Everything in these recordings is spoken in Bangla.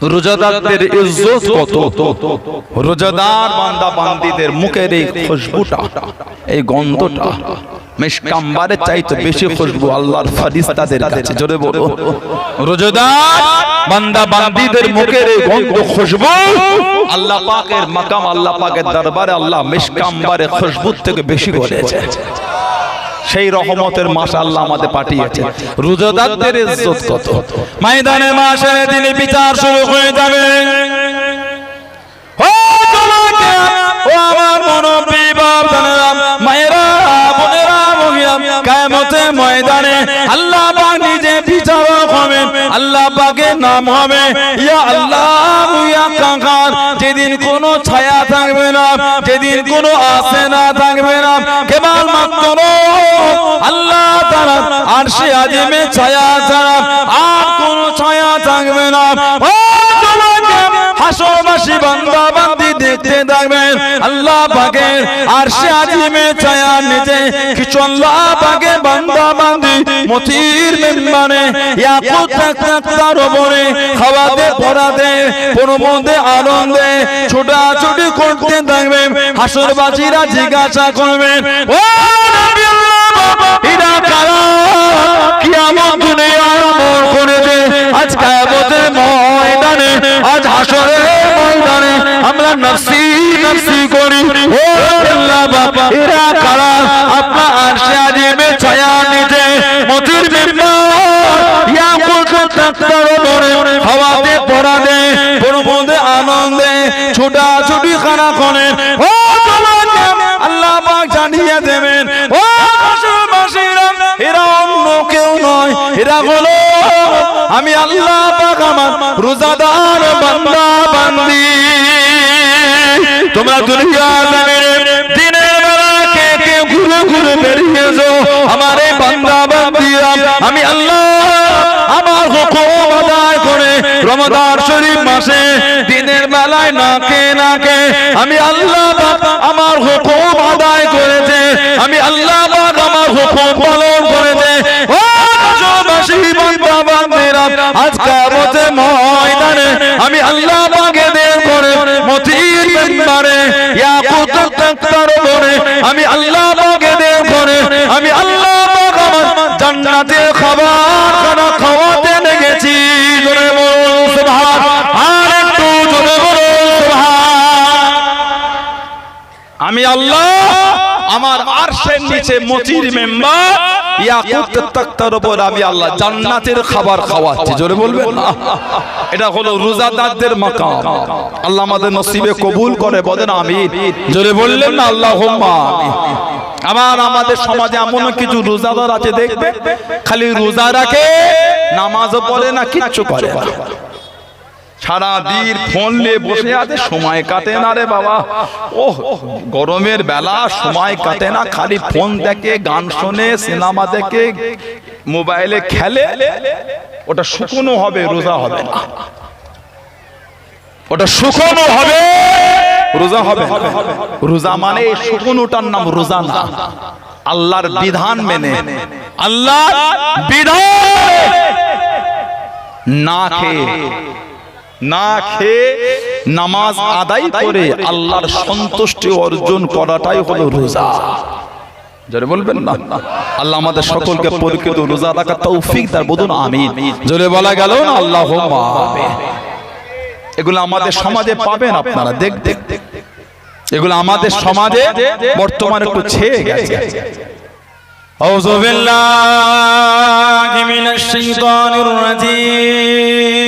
রোজাদারদের ইজ্জত কত, রোজাদার বান্দা বান্দীদের মুখের এই খুশবুটা, এই গন্ধটা মিশকাম্বারের চাইতে বেশি খুশবু আল্লাহর ফেরেশতাদের কাছে। জোরে বলো, রোজাদার বান্দা বান্দীদের মুখের এই গন্ধ খুশবু আল্লাহ পাকের মাকাম, আল্লাহ পাকের দরবারে আল্লাহ মিশকাম্বারের খুশবুর থেকে বেশি করেছে। সেই রহমতের মাস আল্লাহ আমাদের পাঠিয়েছে। রোজাদারদের ইজ্জত কত। ময়দানে মাসের দিনে বিচার শুরু হয়ে যাবে। ও তোমাকে, ও আমার মুরব্বি বাবারা, মায়েরা, বোনেরা, মহিলা, কিয়ামতের ময়দানে আল্লাহ পাক নিজে বিচারক হবেন। আল্লাহ পাকের নাম হবে ইয়া আল্লাহ ইয়া কাহার। যেদিন কোনো ছায়া থাকবে না, যেদিন কোনো আসনা থাকবে না, কেবল মাত্র আল্লাহ তাআলা আরশে আজিমে ছায়া ছাড়া আর কোনো ছায়া থাকবে না। ও তোমাকে হাসরবাসী বান্দা বান্দি দেখতে থাকবেন আল্লাহ পাকের আরশে আজিমে ছায়ার নিচে কিছু আল্লাহ পাকের বান্দা বান্দি মতির মেম্বারে ইয়াকুত তাকতার উপরে খাওয়াতে পড়াতে প্রমোদে আনন্দে ছোটাছুটি করতে থাকবেন। হাসরবাসীরা জিজ্ঞাসা করবেন, ও নবী ইরা কারা কিয়ামত দুনিয়ার মোড় করেছে। আজ কিয়ামতের ময়দানে, আজ হাসরের ময়দানে আমরা নফসি নফসি করি। ও আল্লাহ বাবা, এরা কারা আপনার আরশে আজিমে ছায়া নিতে মতির মেম্বার ইয়াকুত তাকতার উপরে খাওয়াতে পড়াতে প্রমোদে আনন্দে ছোটাছুটি খানা করেন। ও তোমাকে আল্লাহ পাক জানিয়ে দেবেন, ও এরা অন্য কেউ নয়, এরা হলো আমি আল্লাহ পাক আমার রোজাদার বান্দা বান্দি। তোমরা দুনিয়া দিনের বেলা কে কে ঘুরে ঘুরে বেরিয়েছো আমার এই বান্দা বান্দিরা, আমি আল্লাহ আমার হুকুম আদায় করে রমজান শরীফ মাসে দিনের বেলায় নাকে নাকে আমি আল্লাহ পাক আমার হুকুম আদায় করেছে। আমি আল্লাহ পাক আমার হুকুম পালন করেছে। ও রাসূলবাসী বান্দা বান্দিরা, আজ কিয়ামতের ময়দানে আমি আল্লাহ পাকে দেন করে মতির মেম্বারে ইয়াকুত তাকতার উপরে আমি আল্লাহ পাকে দেন করে আমি আল্লাহ পাক আমার জান্নাতের খাবার খানা খাওয়াতে লেগেছি। জোরে বলুন সুবহান, আর একটু জোরে বলুন সুবহান। আমি আল্লাহ আমার আরশের নিচে মতির মেম্বার ইয়াকুত তাকতার উপর আমি আল্লাহ জান্নাতের খাবার খাওয়াচ্ছি। জোরে বলবেন না, এটা হলো রোজাদারদের মাকাম। আল্লাহ আমাদের নসিবে কবুল করে, বলেন আমিন। জোরে বললেন না আল্লাহুম্মা আমিন। আবার আমাদের সমাজে এমন কিছু রোজাদার আছে, দেখবে খালি রোজা রাখে, নামাজও পড়ে না, কিচ্ছু করে না, সারা দিন ফোন নিয়ে বসে আছে, সময় কাটে না রে বাবা। ও গরমের বেলা সময় কাটে না, খালি ফোন দেখে, গান শোনে, সিনেমা দেখে, মোবাইলে খেলে। ওটা শুকনো হবে, রোজা হবে না। ওটা শুকনো হবে, রোজা হবে। রোজা মানে শুকনোটার নাম রোজা না, আল্লাহর বিধান মেনে, আল্লাহর বিধান না খেয়ে, না খেয়ে নামাজ আদায় করে আল্লাহর সন্তুষ্টি অর্জন করাটাই হলো রোজা। জোরে বলবেন না। আল্লাহ আমাদের সকলকে প্রকৃত রোজা রাখার তৌফিক দান, বলুন আমিন। জোরে বলা গেল না আল্লাহুম্মা আমিন। এগুলো আমাদের সমাজে পাবেন আপনারা, দেখ দেখ এগুলো আমাদের সমাজে বর্তমানে একটু ছেয়ে গেছে। আউযু বিল্লাহি মিনাশ শাইতানির রাজীম।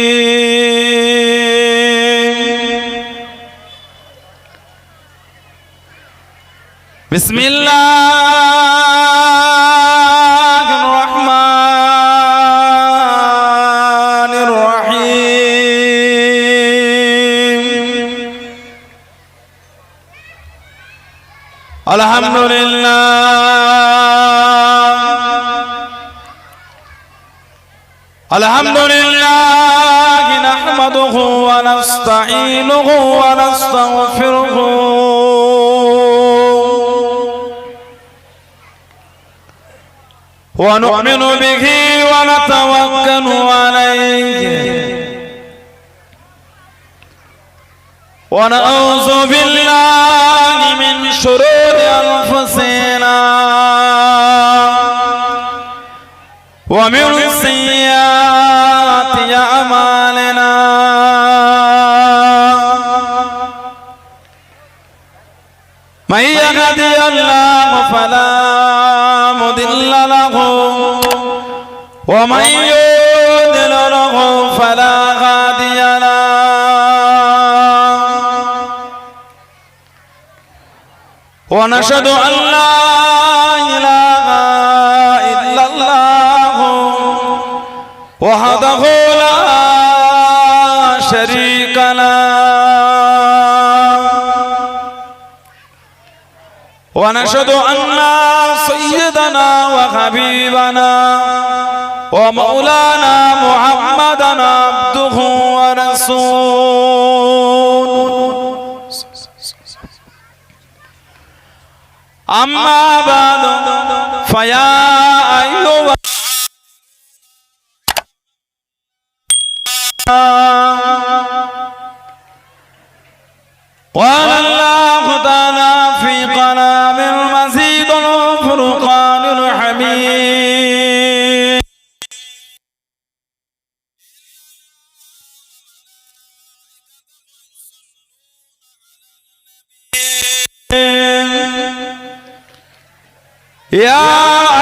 বিসমিল্লাহির রহমানির রহিম। আলহামদুলিল্লাহ আলহামদুলিল্লাহ নাহমাদুহু ওয়া নাস্তাঈনুহু ওয়া নাস্তাগফিরুহু ওয়া নু'মিনু বিহি ওয়া নাতাওয়াক্কালু আলাইহি ونعوذ بالله من شرور أنفسنا ومن سيئات أعمالنا من يهده الله فلا مضل له ومن يضلل له فلا هادي له ونشهد أن لا إله إلا الله وحده لا شريك له ونشهد أن سيدنا وحبيبنا ومولانا محمدا عبده ورسوله أما بعد فيا أيها قال الله تعالى في كلام المزيد الفرقان الحميد يا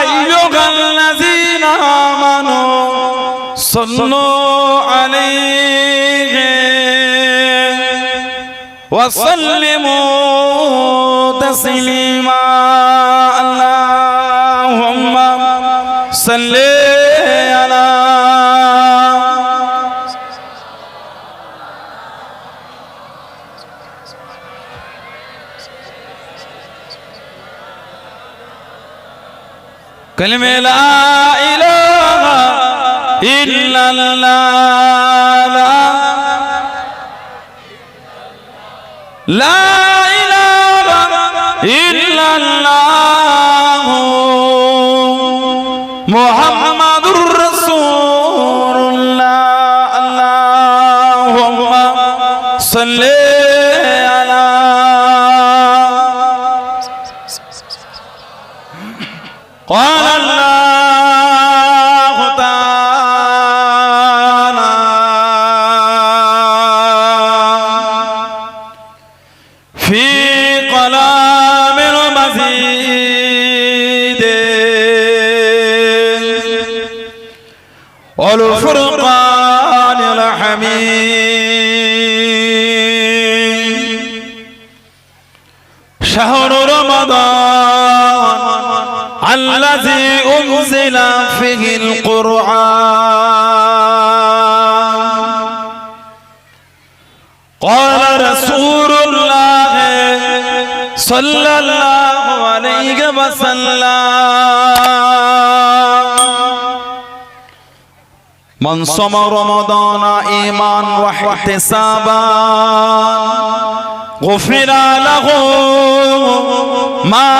أيها الذين آمنوا صلوا عليه وسلموا تسليما اللهم صل على كلمة لا إله إلا الله لا إله إلا الله محمد رسول الله اللهم صل على قال الله تعالى في كلام المزيد والفرقان الحميد شهر رمضان الذي أنزل فيه القرآن قال رسول الله صلى الله عليه وسلم من صام رمضان إيمانا واحتسابا غفر له ما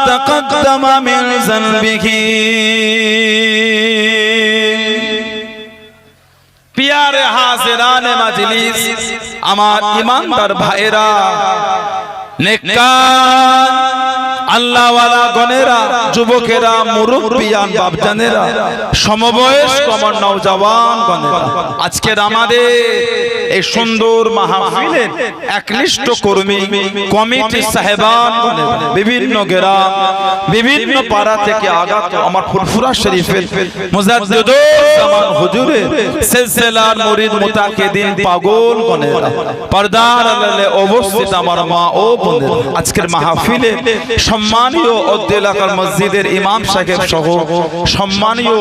تقدم من ذنبه प्यारे हाज़िराने मजलिस আমার ইমানদার ভাইরা নেককার আল্লাহওয়ালা গণেরা যুবকেরা মুরব্বিয়ান বাপজানেরা সমবয়স্ক আমার নওজওয়ান গণেরা আজকের আমাদের এই সুন্দর মাহফিলের একনিষ্ঠ কর্মী কমিটি সাহেবান গণেরা বিভিন্ন গ্রাম বিভিন্ন পাড়া থেকে আগত আমার ফুরফুরা শরীফের মুজাদ্দিদুল জামান হুজুরের সিলসিলার মুরিদ মুতাকিদিন পাগল গণেরা পর্দার আড়ালে অবস্থিত আমার মা ও বোনেরা আজকের মাহফিলে সম্মানীয় এলাকার মসজিদের ইমাম সাহেব সহ সম্মানীয়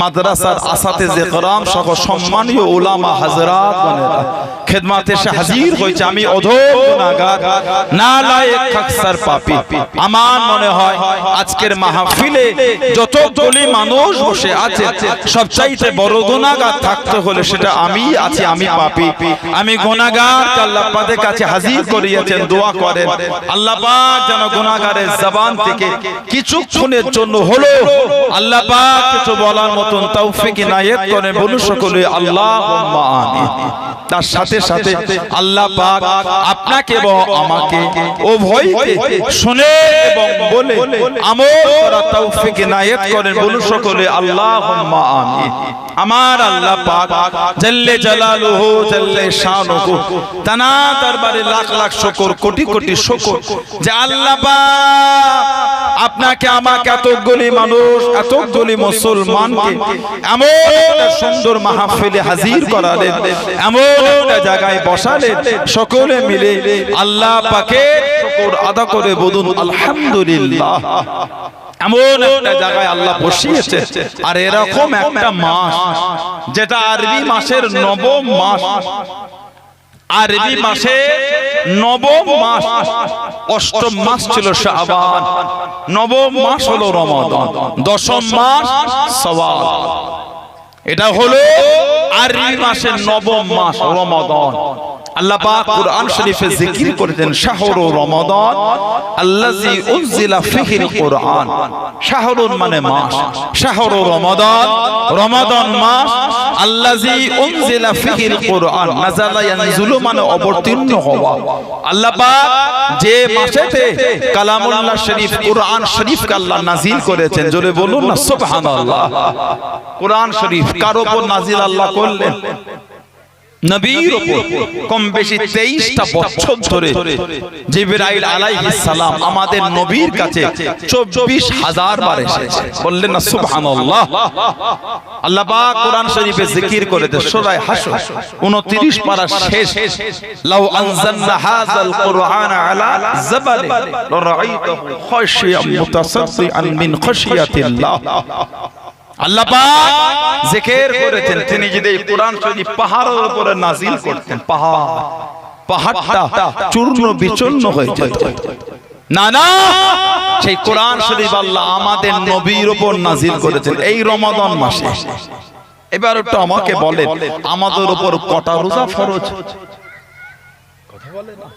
মাদ্রাসার আসাতিজে কেরাম সহ সম্মানীয় উলামা হযরত গণেরা খিদমতে এসে হাজির হয়েছে আমি অধম গুনাহগার নালায়েক খাকসার পাপী আমার মনে হয় আজকের মাহফিলে যতগুলি মানুষ বসে আছে সবচাইতে বড় গুনাহগার থাকতে হলে সেটা আমি আছি আমি পাপী আমি গুনাহগার আল্লাহ পাকের কাছে হাজির করিয়েছেন দোয়া করেন আল্লাহ পাক যেন গুনাহগারের জবান থেকে কিছুক্ষণের জন্য হলো আল্লাহ পাক কিছু বলার মতন তৌফিক ইনায়েত করেন বলুন সকলে আল্লাহুম্মা আমিন তার সাথে সাথে আল্লাহ পাক আপনাকে এবং আমাকে উভয়কে শুনে এবং বলে আমল করার তৌফিক ইনায়াত করেন। বলুন সকলে আল্লাহুম্মা আমিন। আমার আল্লাহ পাক জাল্লে জালালুহু জাল্লে শানুহু তানা দরবারে লাখ লাখ শুকর কোটি কোটি শুকর যে আল্লাহ পাক আপনাকে আমাকে এতগুলি মানুষ এতগুলি মুসলমানকে এমন একটা সুন্দর মাহফিলে হাজির করালেন, এমন একটা জায়গায় বসালেন, সকলে মিলে আল্লাহ পাকের শুকর আদা করে বলুন আলহামদুলিল্লাহ। এমন একটা জায়গায় আল্লাহ বসিয়েছে। আর এরকম একটা মাস যেটা আরবি মাসের নবম মাস, আরবি মাসে নবম মাস, অষ্টম মাস ছিল শাবান, নবম মাস হলো রমাদান, দশম মাস শাওয়াল। এটা হলো আরবি মাসের নবম মাস রমাদান। আল্লাহ পাক কুরআন শরীফে জিকির করেছেন শাহরু রমাদান আল্লাযী উনজিলা ফীহিল কুরআন। শাহরুন মানে মাস, শাহরু রমাদান রমাদান মাস, আল্লাযী উনজিলা ফীহিল কুরআন, নাযালা ইয়ানজুলু মানে অবতীর্ণ হওয়া। আল্লাহ পাক যে মাসেতে কালামুল্লাহ শরীফ কুরআন শরীফকে আল্লাহ নাজিল করেছেন, জোরে বলুন না সুবহানাল্লাহ। কুরআন শরীফ কার উপর নাজিল আল্লাহ করলেন? নবীর উপর। কম বেশি 23টা বছর ধরে জিবরাইল আলাইহিস সালাম আমাদের নবীর কাছে 24,000 বার এসেছে। বললেন না সুবহানাল্লাহ। আল্লাহ পাক কোরআন শরীফে জিকির করেছে সূরা হাশর 29 পারা শেষ, লাউ আনজালনা হাযাল কুরআন আলা জাবালিন লারাআইতাহু খাশিয়াম মুতাসাদ্দিআন মিন খাশিয়াতিল্লাহ। আল্লাহ পাক জিকির করেছেন তিনি যদি কোরআন শরীফ পাহাড়ের উপরে নাজিল করতেন, পাহাড়টা চূর্ণ বিচূর্ণ হয়ে যেত। না না, সেই কোরআন শরীফ আল্লাহ আমাদের নবীর উপর নাজিল করেছেন এই রমাদান মাসে। এবার একটু আমাকে বলেন আমাদের উপর কটা রোজা ফরজ? কথা বলে না,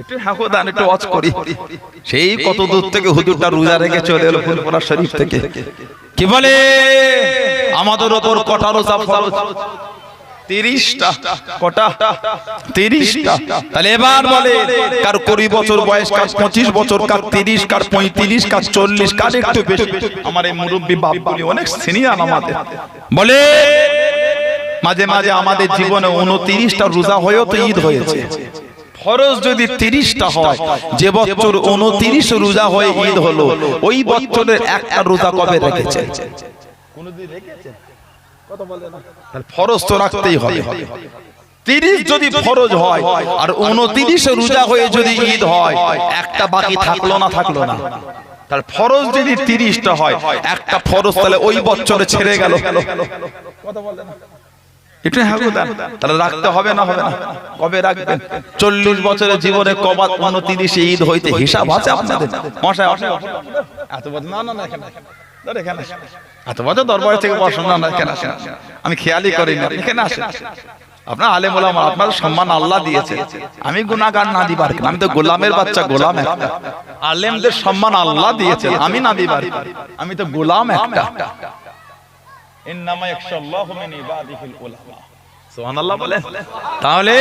একটু হাকুদান একটু ওয়াজ করি। সেই কত দূর থেকে হুজুরটা রোজা রেখে চলে এলো ফুলপুরা শরীফ থেকে। কি বলে আমাদের উপর কটা রোজা ফরজ? 30টা। কটা? 30টা। তাহলে এবার বলে কার 20 বছর বয়স, কার 25 বছর, কার 30, কার 35, কার 40, কার একটু বেশি। আমার এই মুরব্বি বাপগুলি অনেক সিনিয়র আমাদের বলে মাঝে মাঝে আমাদের জীবনে 29টা রোজা হয়েও তো ঈদ হয়েছে। ফরজ যদি 30টা হয়, যে বছর 29 রোজা হয়ে ঈদ হলো ওই বছরের একটা রোজা কবে রেখেছে? কোনদিন রেখেছেন? কথা বলে না। তাহলে ফরজ তো রাখতেই হবে। 30 যদি ফরজ হয় আর 29 রোজা হয়ে যদি ঈদ হয়, একটা বাকি থাকলো না? থাকলো না। তাহলে ফরজ যদি 30টা হয়, একটা ফরজ তাহলে ওই বছরে ছেড়ে গেল। কথা বলে না। একটু হাকুদান তাহলে রাখতে হবে না? হবে না। কবে রাখবেন? 40 বছরের জীবনে কবা 29 ঈদ হইতে হিসাব আছে আপনাদের? মশাই এত বছর না না এখানে এখানে এত বছর দরবার থেকে বসুন না এখানে আসেন, আমি খেয়ালই করি না এখানে আসেন। আপনার আলেম ওলামা আপনার সম্মান আল্লাহ দিয়েছে, আমি গুনাহগার না দিবার, আমি তো গোলামের বাচ্চা, গোলাম একটা। আলেমদের সম্মান আল্লাহ দিয়েছে, আমি না দিবার, আমি তো গোলাম একটা। ইন্নামা ইয়াখশাল্লাহু মিন ইবাদিহিল উলামা। সুবহানাল্লাহ বলেন। তাহলে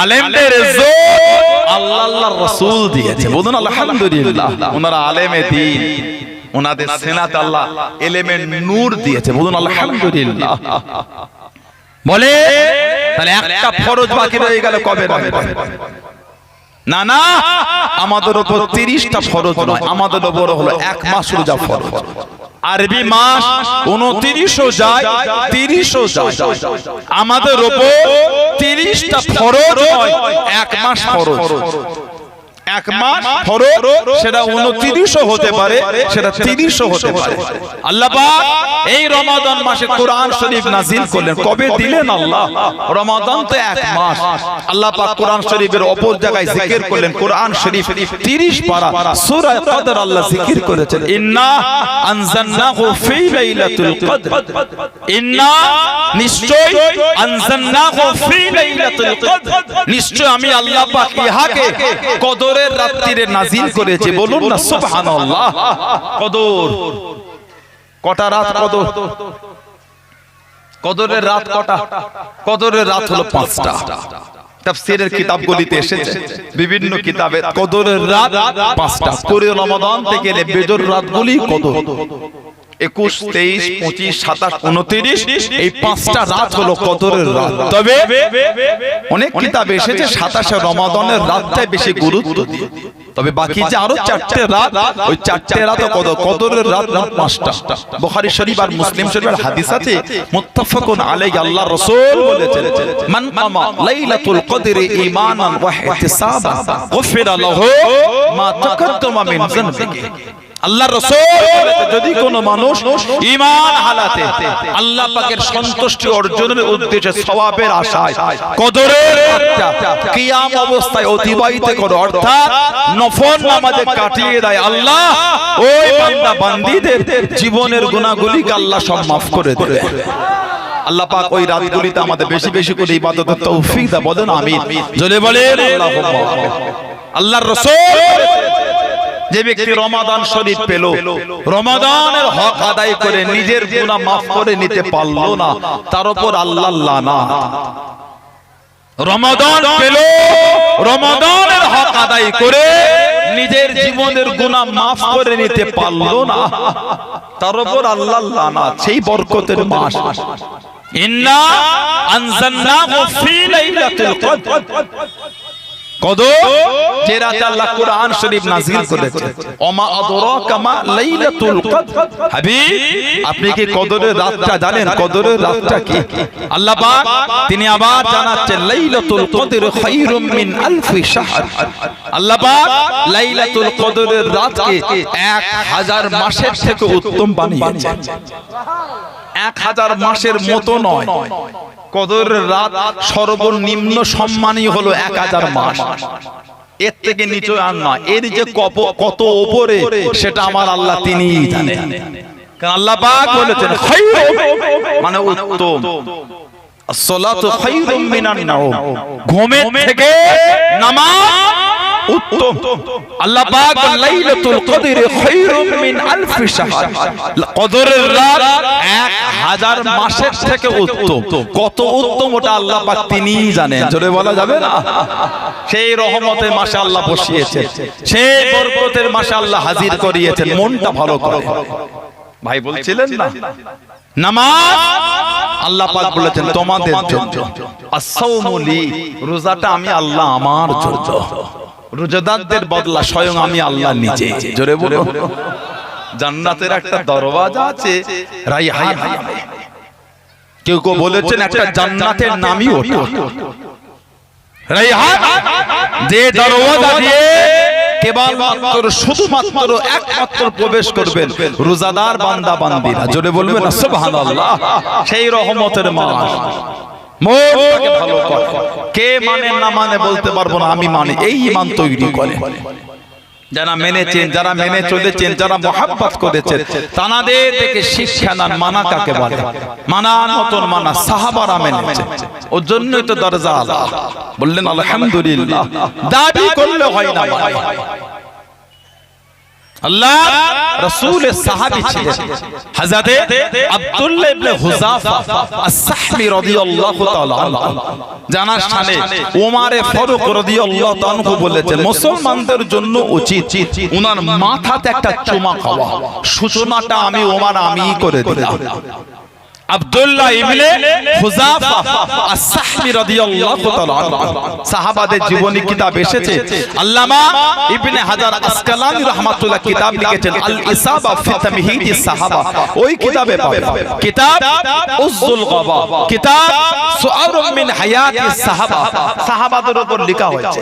আলেমদের ইজ্জত আল্লাহ আল্লাহর রাসূল দিয়েছে। বলুন আলহামদুলিল্লাহ। ওনারা আলেমে দ্বীন, ওনাদের সিনাতে আল্লাহ ইলমের নূর দিয়েছে। বলুন আলহামদুলিল্লাহ। বলে তাহলে একটা ফরজ বাকি রয়ে গেল, কবে রাখবেন? না না, আমাদের উপর 30টা ফরজ নয়, আমাদের উপর হলো 1 মাস রোজা ফরজ। আরবি মাস 29ও যায় 30ও যায়, আমাদের উপর 30টা ফরজ নয়, 1 মাস ফরজ। 1 মাস ফরজ, সেটা 29ও হতে পারে, সেটা 30ও হতে পারে। আল্লাহ পাক এই রমাদান মাসে কোরআন শরীফ নাজিল করলেন। কবে দিলেন আল্লাহ? রমাদান তো 1 মাস। আল্লাহ পাক কোরআন শরীফের অপর জায়গায় জিকির করলেন। কোরআন শরীফ 30 পারা সূরা কদর আল্লাহ জিকির করেছেন, ইন্না আনজালনাহু ফি লাইলাতুল কদর। ইন্না নিশ্চয় আনজালনাহু ফি লাইলাতুল কদর, নিশ্চয় আমি আল্লাহ পাক ইহাকে কদরের রাত্রিরে নাজিল করেছে। বলুন না কদরের রাত কটা? কদরের রাত হলো 5টা। তাফসীরের কিতাবগুলিতে এসেছে, বিভিন্ন কিতাবে কদরের রাত 5টা। পুরো রমাদান থেকে এলে বেজর রাতগুলি কদর। 21, 23, 25, 27, 29 এই 5টা রাত হলো কদরের রাত। তবে অনেক কিতাবে এসেছে 27শে রমাদানের রাতটাই বেশি গুরুত্ব দিয়ে। তবে বাকি যে আরো 4টে রাত, ওই 4টে রাত কদরের রাত 5টা। বুখারী শরীফ আর মুসলিম শরীফের হাদিস আছে, মুত্তাফাকুন আলাইহি, আল্লাহর রাসূল বলেছেন, মান কামা লাইলাতুল কদরি ঈমানান ওয়া ইহতিসাবান গুফিরা লাহু মা তাকাদ্দামা মিন যানবিহি। আল্লাহর রাসূল বলেছেন, যদি কোনো মানুষ ঈমান হালাতে আল্লাহ পাকের সন্তুষ্টি অর্জনের উদ্দেশ্যে সওয়াবের আশায় কদরের রাতটা কিয়াম অবস্থায় অতিবাহিত করে, অর্থাৎ নফল নামাজে কাটিয়ে দেয়, আল্লাহ ওই বান্দা বান্দীদের জীবনের গুনাহগুলিকে আল্লাহ সব মাফ করে দেবে। আল্লাহ পাক ওই রাতগুলিতে আমাদের বেশি বেশি করে ইবাদতের তৌফিক দান। বলেন আমিন, জোরে বলেন আল্লাহুম্মা আমিন। আল্লাহর রাসূল যে ব্যক্তি রমাদান শরীফ পেল, রমাদানের হক আদায় করে নিজের গুনাহ মাফ করে নিতে পারলো না, তার উপর আল্লাহর লানাত। রমাদান পেল, রমাদানের হক আদায় করে নিজের জীবনের গুনাহ মাফ করে নিতে পারলো না, তার উপর আল্লাহর লানাত। সেই বরকতের মাস, ইন্না আনজালনাহু ফি লাইলাতুল কদর। কদর যে রাতে আল্লাহ কোরআন শরীফ নাযিল করেছে, ওমা আদরাকা মা লাইলাতুল কদর। হাবিব, আপনি কি কদরের রাতটা জানেন? কদরের রাতটা কি? আল্লাহ পাক তিনি আবার জানাচ্ছেন, লাইলাতুল কদর খায়রুম মিন আলফি শাহর। আল্লাহ পাক লাইলাতুল কদরের রাতকে 1000 মাসের থেকে উত্তম বানিয়েছেন। 1000 মাসের মতো নয়, কদরের রাত সর্বনিম্ন সম্মানই হলো 1000 মাস। এর থেকে নিচে আর নয়। এর যে কত উপরে সেটা আমার আল্লাহ তিনিই জানেন। কারণ আল্লাহ পাক বলেছেন খায়রুম মানে উত্তম। as-salatu খায়রুম মিনান নাওম, ঘুমের থেকে নামাজ উত্তম। আল্লাহ পাক লাইলাতুল কদর খায়রুম মিন আলফি শাহর, কদরের রাত 1000 মাসের থেকে উত্তম। কত উত্তম ওটা আল্লাহ পাক তিনিই জানেন, জোরে বলা যাবে না। সেই রহমতের মাসে আল্লাহ বসিয়েছেন, সেই বরকতের মাসে আল্লাহ হাজির করিয়েছেন, মনটা ভালো করে। ভাই বলছিলেন না, নামাজ আল্লাহ পাক বলেছেন তোমাদের জন্য, as-সাওমু লি, রোজাটা আমি আল্লাহ আমার জন্য। রোজাদারদের বদলা স্বয়ং আমি আল্লাহ নিজে। জোরে বলো। জান্নাতের একটা দরওয়াজা আছে রাইহান, কেউ কেউ বলেছেন একটা জান্নাতের নামই ওটা রাইহান, যে দরওয়াজা দিয়ে কেবলমাত্র শুধুমাত্র একমাত্র প্রবেশ করবেন রোজাদার বান্দা বান্দীরা। জোরে বলবেন না সুবহানাল্লাহ। সেই রহমতের মাস, মনটাকে ভালো করে। কে মানে না মানে বলতে পারবো না, আমি মানি। এই ঈমান তৈরি করে যারা মেনেছেন, যারা মেনে চলেছেন, যারা মহব্বত করেছেন, তানাদের থেকে শিক্ষা নেন মানা কাকে বলে। মানার মতন মানা সাহাবারা মেনেছেন, ওর জন্যই তো দরজা আল্লাহ বললেন আলহামদুলিল্লাহ। দাবি করলে হয় না। আল্লাহ রাসূলের সাহাবী ছিলেন হযরতে আব্দুল্লাহ ইবনে হুযাফা আস-সাহমি রাদিয়াল্লাহু তাআলা আনহু। জানার শানে ওমর ফারুক রাদিয়াল্লাহু তাআলা আনহু বলেছেন, মুসলমানদের জন্য উচিত উনার মাথাতে একটা চুমা খাওয়া। সূচনাটা আমি ওমর আমিই করে দিলাম। আব্দুল্লাহ ইবনে হুযাফা আস-সাহমি রাদিয়াল্লাহু তাআলা আনহু, সাহাবাদের জীবনী কিতাব এসেছে। আল্লামা ইবনে হাজার আসকালানি রাহমাতুল্লাহ কিতাব লিখেছেন আল ইসাবা ফি তামহিদিস সাহাবা। ওই কিতাবে পাবেন কিতাব উযুল গাবা, কিতাব সুআরুম মিন হায়াতিস সাহাবা, সাহাবাদের উপর লেখা হয়েছে।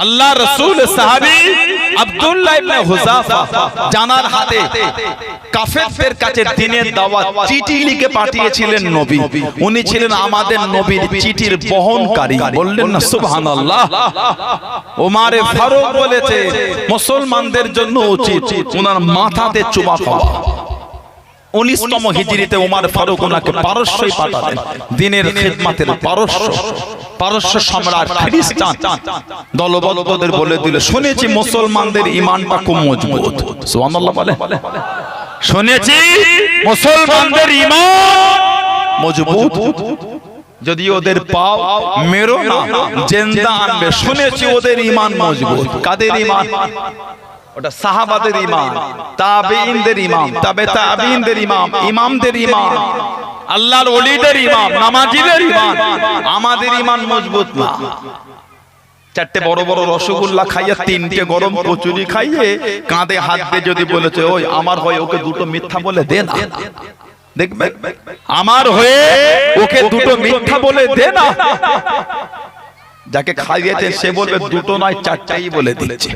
আল্লাহ রাসূল সাহাবী আব্দুল্লাহ ইবনে হুযাফা জানার হাতে কাফেরদের কাছে দ্বীনের দাওয়াত চিঠি লিখে পাঠিয়েছিলেন নবী। উনি ছিলেন আমাদের নবীর চিঠির বহনকারী। বললেন না সুবহানাল্লাহ। ওমর ফারুক বলেছে মুসলমানদের জন্য উচিত উনার মাথাতে চুমা খাওয়া। 19তম হিজরিতে ওমর ফারুক ওনাকে পারস্যে পাঠালেন দ্বীনের খিদমতের। পারস্য সম্রাট খ্রিস্টান দলবদ্ধদের বলে দিল, শুনেছি মুসলমানদের ঈমানটা খুব মজবুত। সুবহানাল্লাহ বলে। শুনেছি মুসলমানদের ঈমান মজবুত। যদি ওদের পাও মেরো না, জিন্দা আনবে। শুনেছি ওদের ঈমান মজবুত। কাদের ঈমান? ওটা সাহাবাদের ঈমান, তাবেঈনদের ঈমান, তবে তাবেঈনদের ঈমান, ইমামদের ঈমান, আল্লাহর ওলিদের ঈমান, নামাজীদের ঈমান। আমাদের ঈমান মজবুত না। চারটে বড় বড় রসগোল্লা খাইয়ে, তিনটে গরম কচুরি খাইয়ে, কাঁধে হাত দিয়ে যদি বলেছে ওই আমার হয় ওকে দুটো মিথ্যা বলে দে না, দেখবে আমার হয়ে ওকে দুটো মিথ্যা বলে দে না, যাকে খাইয়েছে সে বলবে দুটো নয় চারটাই বলে দিচ্ছে।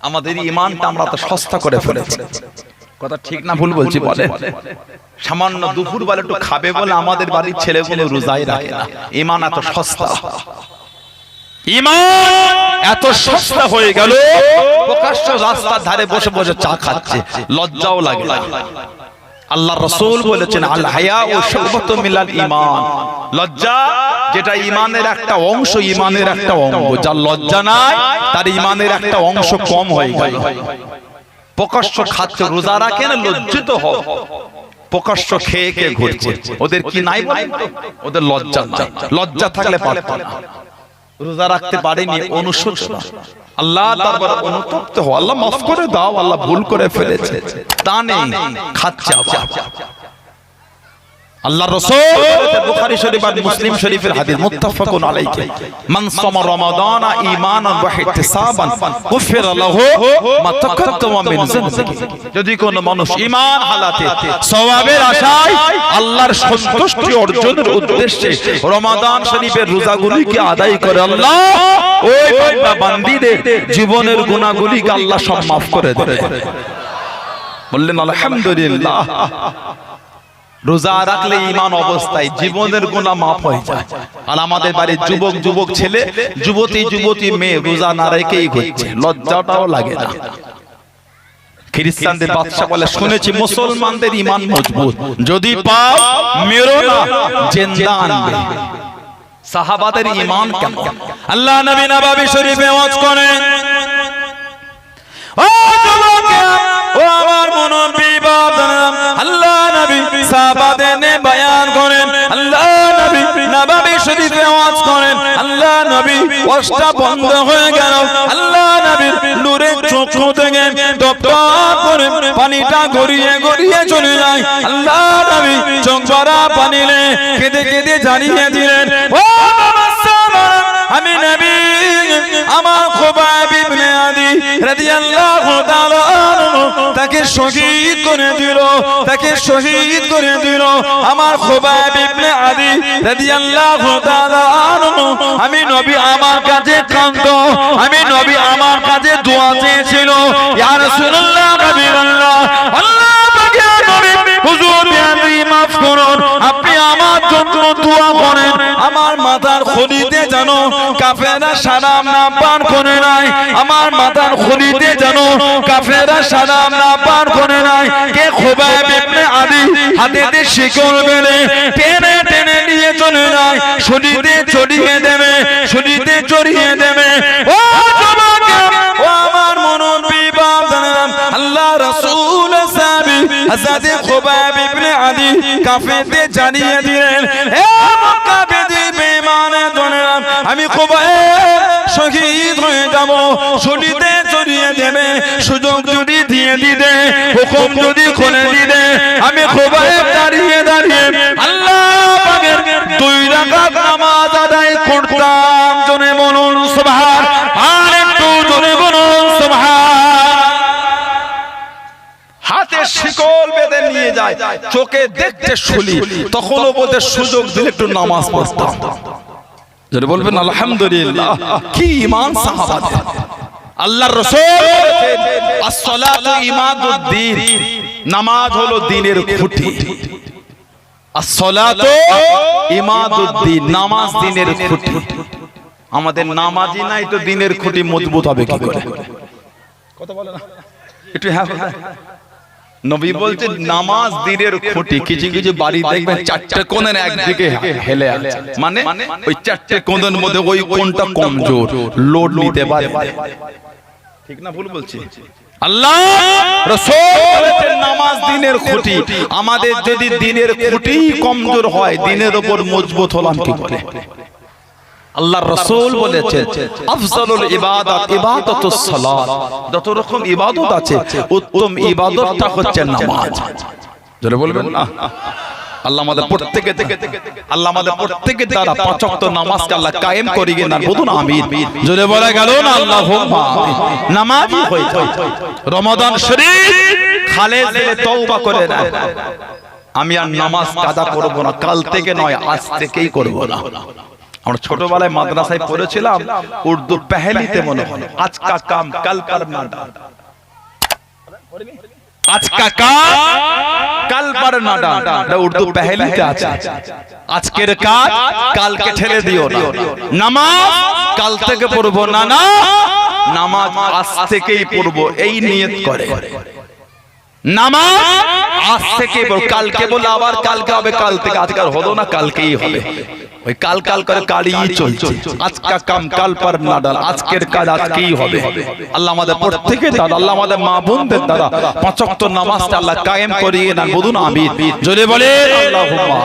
আমাদের ঈমানটা আমরা তো সস্তা করে ফেলেছি। কথা ঠিক না ভুল বলছি বলে? সামান্য দুপুর বেলা একটু খাবে বলে আমাদের বাড়ির ছেলেগুলো রোজাই রাখে না। ঈমান এত সস্তা, ঈমান এত সস্তা হয়ে গেল, প্রকাশ্য রাস্তার ধারে বসে বসে চা খাচ্ছে, লজ্জাও লাগে না। আল্লাহ রাসূল বলেছেন আল হায়া ও শুবাতুম মিনাল ঈমান। লজ্জা যেটা ঈমানের একটা অংশ, ঈমানের একটা অঙ্গ। যার লজ্জা নাই তার ঈমানের একটা অংশ কম হয়ে গেল। প্রকাশ্য খাচ্ছে, রোজা রাখে না, লজ্জিত হও। প্রকাশ্য খেয়ে খেয়ে ঘুরছে, ওদের কি নাই বলেন তো? ওদের লজ্জা নাই। লজ্জা থাকলে পারত না, রোজা রাখতে পারেনি, অনুশোচনা। আল্লাহ দরবারে অনুতপ্ত হও, আল্লাহ মাফ করে দাও, আল্লাহ ভুল করে ফেলেছে, তা নেই, খাচ্ছে আবার। আল্লাহ রাসূল বুখারী শরীফ আর মুসলিম শরীফের হাদিস মুত্তাফাকুন আলাইহি, মান সামা রমাদান ঈমানান ওয়া ইহতিসাবান গুফিরা লাহু মা তাকাদ্দামা মিন যানবিহি। যদি কোন মানুষ ঈমান হালাতে সওয়াবের আশায় আল্লাহর সন্তুষ্টি অর্জনের উদ্দেশ্যে রমাদান শরীফের রোজাগুলিকে আদায় করে, আল্লাহ ওই বান্দা বান্দীদের জীবনের গুনাহগুলিকে আল্লাহ সব মাফ করে দেবে। বললেন আলহামদুলিল্লাহ। রোজা রাখলে ঈমান অবস্থায় জীবনের গুনাহ মাফ হয়ে যায়। আর আমাদের বাড়ির যুবক ছেলে, যুবতী মেয়ে রোজা না রেখেই ঘুরছে, লজ্জাটাও লাগে না। খ্রিস্টানদের বাদশা বলে শুনেছি মুসলমানদের ঈমান মজবুত, যদি পাও মেরো না, জিন্দা আনবে। সাহাবাদের ঈমান কেমন? আল্লাহ নবী নববী শরীফে ওয়াজ করেন, ও যুবকেরা, ও আমার মুনব্বী বাবারা, আল্লাহ নবী সাহাবাদের নিয়ে বয়ান করেন, আল্লাহ নবী নববী শরীফে ওয়াজ করেন, আল্লাহ নবী ওয়াজটা বন্ধ হয়ে গেল, আল্লাহ নবীর নূরের চক্ষু থেকে টপটপ করে পানিটা গড়িয়ে গড়িয়ে চলে যায়। আল্লাহ নবী চোখ ভরা পানি নিয়ে কেঁদে কেঁদে জানিয়ে দিলেন, ও আমি নবী, আমার খুবাইব ইবনে আদি রাদিয়াল্লাহু তাআলা তাকে শহীদ করে দিল, তাকে শহীদ করে দিল। আমার খুবাইব ইবনে আদি রাদিয়াল্লাহু তাআলা, আমি নবী আমার কাছে কাঁদত, আমি নবী আমার কাছে দোয়া চেয়েছিল, ইয়া রাসূলুল্লাহ নবীল্লাহ, আল্লাহ পাকের নবী হুজুর আপনি মাফ করুন, আপনি আমার জন্য দোয়া করেন, আমার মাথার খুলিতে যেন কাফেররা সালাম না পান করে নাই, আমার মাথার খুলিতে যেন কাফেররা সালাম না পান করে নাই। কে খুবাইব ইবনে আদি হাতেতে শিকল বেঁধে টেনে টেনে নিয়ে চলে যায়, শরীরে চড়িয়ে দেবে, শরীরে চড়িয়ে দেবে। ও যুবকেরা, ও আমার মুনব্বী বাবারা, আল্লাহ রাসূল সাহাবী হযরত খুবাইব ইবনে আদি কাফেরদের জানিয়ে দিলেন, হে মক্কা বেদী বেঈমানের দলেরা, আমি খুবাইব শহীদ হয়ে যাব, শরীরে চড়িয়ে দেবে, সুযোগ যদি দিয়ে দিতে, হুকুম যদি খুলে দিতে, আমি খুবাইব দাঁড়িয়ে দাঁড়িয়ে আল্লাহ পাকের 2 রাকাত নামাজ আদায় করতাম। জোরে বলুন সুবহান, আর একটু জোরে বলুন সুবহান। হাতে শিকল বেঁধে নিয়ে যায়, চোখে দেখতে শুলি, তখনও বলতে সুযোগ দিলে একটু নামাজ পড়তাম। যদি বলবেন আলহামদুলিল্লাহ, কি ঈমান সাহাবাদের। আল্লাহর রাসূল বলেছেন as-সালাতু ইমাদুদ্দিন, নামাজ হলো দ্বীনের খুঁটি। as-সালাতু ইমাদুদ্দিন, নামাজ দ্বীনের খুঁটি। আমাদের নামাজই নাই তো দ্বীনের খুঁটি মজবুত হবে কি করে? কথা বলে না একটু? হ্যাঁ, নবী বলছেন নামাজ দ্বীনের খুঁটি। কিছু কিছু বাড়ি দেখবেন 4টে কোণের একদিকে হেলে আছে, মানে ওই 4টে কোণের মধ্যে ওই কোণটা কমজোর, লোড নিতে পারে। ঠিক না ভুল বলছি? আল্লাহ রাসূল বলেছেন নামাজ দিনের খুঁটি। আমাদের যদি দিনের খুঁটি কমজোর হয়, দিনের উপর মজবুত হলাম কি করে? আল্লাহর রাসূল বলেছেন আফজালুল ইবাদাত ইবাদাতুস সালাত। যত রকম ইবাদত আছে উত্তম ইবাদতটা হচ্ছে নামাজ। জোরে বলবেন না? আল্লাহ আমাদের প্রত্যেকের দ্বারা পাঁচ ওয়াক্ত নামাজকে আল্লাহ কায়েম করিয়ে না, বলুন আমিন। জোরে বলা গেল না আল্লাহুম্মা আমিন। নামাজি হই রমাদান শরীফ খালেদ দিলে তওবা করে না, আমি আর নামাজ কাজা করব না, কাল থেকে নয় আজ থেকেই করব না। আমরা ছোটবেলায় মাদ্রাসায় পড়েছিলাম উর্দু পেহলিতে মনে হয়, আজ কা কাম কাল পর না ডাল, আজ কা কাম কাল পর না ডাল, এটা উর্দু পেহলিতে আছে। আজকের কাজ কালকে ঠেলে দিও না, নামাজ কাল থেকে পড়বো না, না নামাজ আজ থেকেই পড়বো, এই নিয়ত করে নামাজ আজ থেকে কালকে বলে আবার কালকে হবে, কাল থেকে আজকাল হলো না কালকেই হবে, ওই কাল কাল করে কালিয়ে চলছে। আজকা কাম কাল পর না ডাল, আজকের কাজ আজকেই হবে। আল্লাহ আমাদের প্রত্যেকের দ্বারা, আল্লাহ আমাদের মা বোনদের দ্বারা পাঁচ ওয়াক্ত নামাজটা আল্লাহ কায়েম করিয়ে না, বলুন আমিন। জোরে বলেন আল্লাহুম্মা।